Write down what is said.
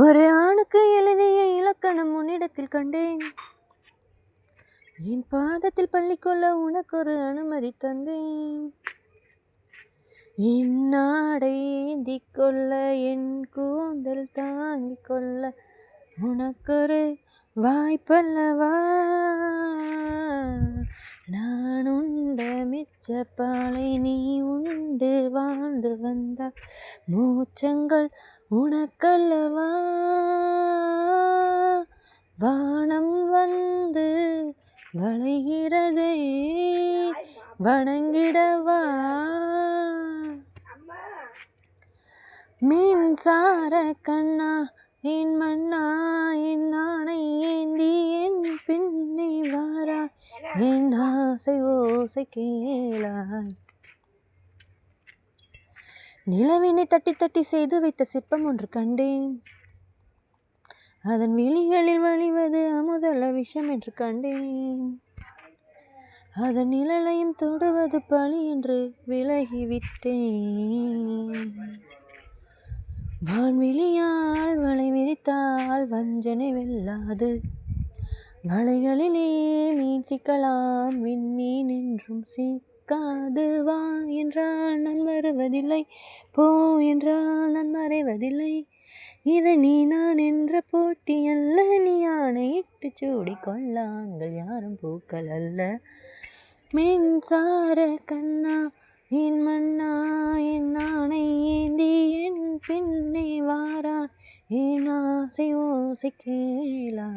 ஒரு ஆணுக்கு எழுதிய இலக்கணம் உன்னிடத்தில் கண்டேன். என் பாதத்தில் பள்ளிக்கொள்ள உனக்கு ஒரு அனுமதி தந்தேன். என் நாடை ஏந்திக் கொள்ள என் கூந்தல் தாங்கிக் கொள்ள உனக்கொரு வாய்ப்பல்லவா. நான் உண்ட மிச்ச பாலை நீ உண்டு வாழ்ந்து வந்த மூச்சங்கள் உனக்கல்லவா. வானம் வந்து வளைகிறதே வணங்கிடவா. மின்சார கண்ணா என் மண்ணா என் ஆணை ஏந்தி என் பின்னே வாரா. என் ஆசை ஓசை கேளாய். நிலவினை தட்டி தட்டி செய்து வைத்த சிற்பம் ஒன்று கண்டேன். அதன் விழிகளில் வழிவது அமுதல்ல விஷம் என்று கண்டேன். அதன் நிழலையும் தொடுவது பழி என்று விலகிவிட்டேன். வான்வெளியால் வலை விரித்தால் வஞ்சனை வெல்லாது. வலைகளிலே மீன் சிக்கலாம் விண்மீன் என்றும் சிக்காது. வா என்றால் நான் வருவதில்லை, போ என்றால் நான் மறைவதில்லை. இது நீ நான் என்ற போட்டி அல்ல, நீ ஆணையிட்டு சூடிக்கொள்ளாங்கள் யாரும் பூக்கள் அல்ல. மின்சார கண்ணா என் மண்ணா என் ஆணை ஏந்தி என் பின்னே வாரா. என் ஆசை ஓசை கேளா.